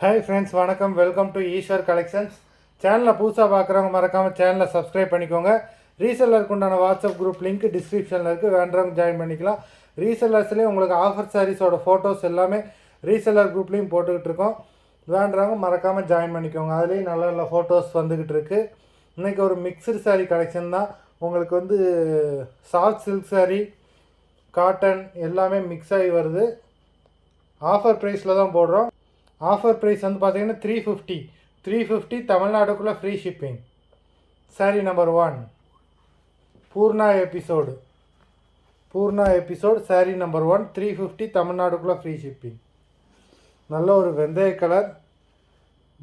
Hi friends, வணக்கம். Welcome to Eswar collections. சேனலை புதுசாக பார்க்குறவங்க மறக்காமல் சேனலை சப்ஸ்கிரைப் பண்ணிக்கோங்க. ரீசெல்லருக்கு உண்டான வாட்ஸ்அப் குரூப் லிங்க் டிஸ்கிரிப்ஷனில் இருக்குது, வேண்டவங்க ஜாயின் பண்ணிக்கலாம். ரீசெல்லர்ஸ்லேயே உங்களுக்கு ஆஃபர் சாரீஸோட ஃபோட்டோஸ் எல்லாமே ரீசெல்லர் குரூப்லேயும் போட்டுக்கிட்டு இருக்கோம். வேண்டவங்க மறக்காமல் ஜாயின் பண்ணிக்கோங்க. அதுலேயும் நல்ல நல்ல ஃபோட்டோஸ் வந்துக்கிட்டு இருக்குது. இன்றைக்கி ஒரு மிக்சடு சாரீ கலெக்ஷன் தான். உங்களுக்கு வந்து சாஃப்ட் சில்க் சாரீ, காட்டன் எல்லாமே மிக்ஸ் ஆகி வருது. ஆஃபர் ப்ரைஸில் தான் போடுறோம். ஆஃபர் ப்ரைஸ் வந்து பார்த்தீங்கன்னா 350 தமிழ்நாடுக்குள்ளே free shipping. Sari number 1 Poorna episode sari number 1 350 தமிழ்நாடுக்குள்ளே ஃப்ரீ ஷிப்பிங். நல்ல ஒரு வெந்தய கலர்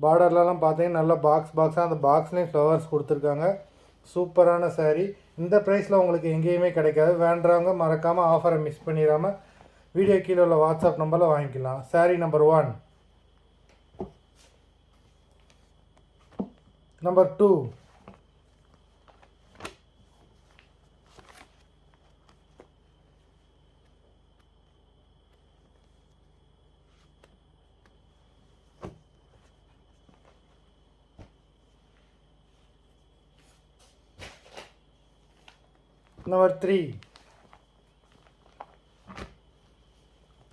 பார்டர்லலாம் பார்த்தீங்கன்னா நல்ல பாக்ஸாக அந்த பாக்ஸ்லேயும் ஃப்ளவர்ஸ் கொடுத்துருக்காங்க. சூப்பரான சாரீ. இந்த ப்ரைஸில் உங்களுக்கு எங்கேயுமே கிடைக்காது. வேண்டுறவங்க மறக்காமல் ஆஃபரை மிஸ் பண்ணிடாமல் வீடியோ கீழே உள்ள வாட்ஸ்அப் நம்பரில் வாங்கிக்கலாம். Sari number 1. Number 2 number 3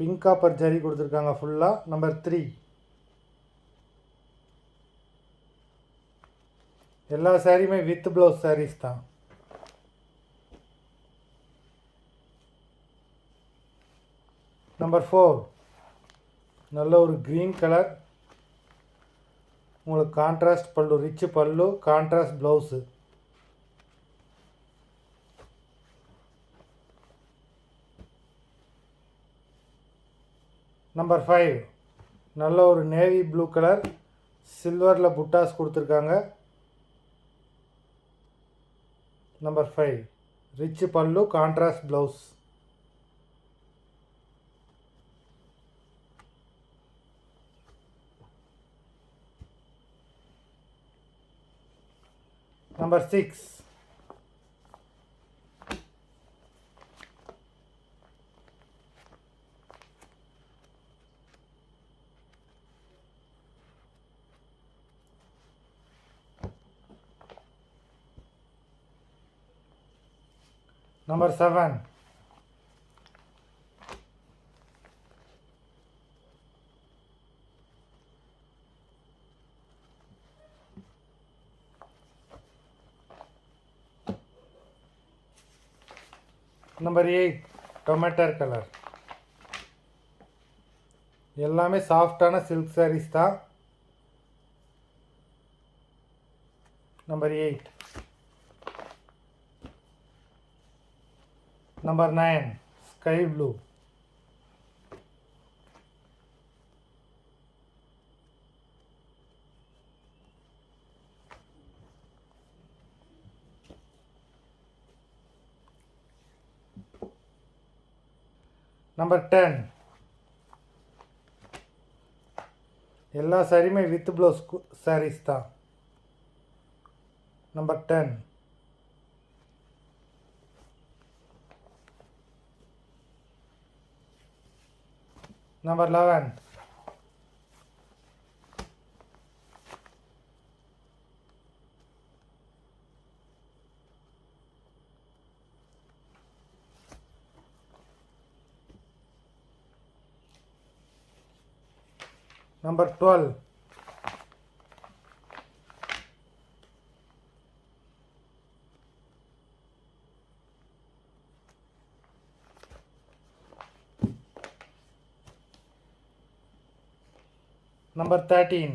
pink copper zari கொடுத்துருக்காங்க ஃபுல்லாக. நம்பர் 3 எல்லா சாரியுமே வித் ப்ளவுஸ் சாரீஸ் தான். நம்பர் 4 நல்ல ஒரு க்ரீன் கலர், உங்களுக்கு கான்ட்ராஸ்ட் பல்லு, ரிச் பல்லு, கான்ட்ராஸ்ட் ப்ளவுஸு. நம்பர் 5 நல்ல ஒரு நேவி ப்ளூ கலர், சில்வரில் புட்டாஸ் கொடுத்துருக்காங்க. நம்பர் 5 ரிச் பல்லு, contrast blouse. Number 6 number 7 number 8 tomato colour. எல்லாமே சாஃப்டான சில்க் சாரீஸ் தான். Number 8. Number 9 sky blue. Number 10 எல்லா சாரியுமே வித் ப்ளவுஸ் சாரீஸ் தான். Number 10. Number 11 number 12 number 13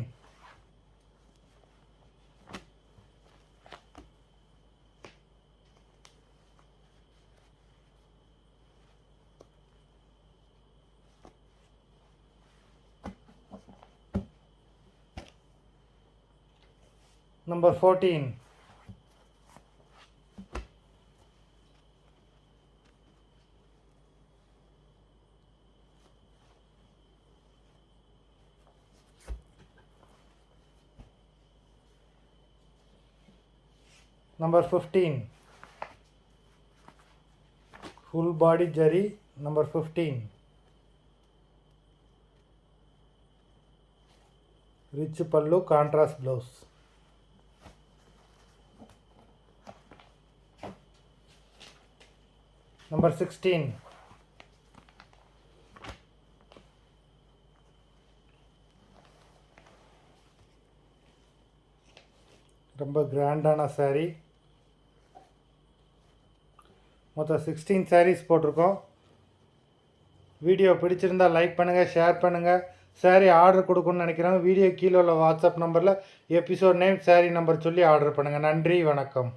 number 14 Number 15, full body jari. Number 15. Rich பல்லு, கான்ட்ராஸ்ட் ப்ளவுஸ். நம்பர் 16. ரொம்ப கிராண்டான saree. மொத்தம் 16 sarees போட்டிருக்கோம். வீடியோ பிடிச்சிருந்தால் லைக் பண்ணுங்கள், ஷேர் பண்ணுங்கள். saree ஆர்டர் கொடுக்கணும்னு நினைக்கிறவங்க வீடியோ கீழே உள்ள வாட்ஸ்அப் நம்பரில் எபிசோட் நேம், saree நம்பர் சொல்லி ஆர்டர் பண்ணுங்கள். நன்றி, வணக்கம்.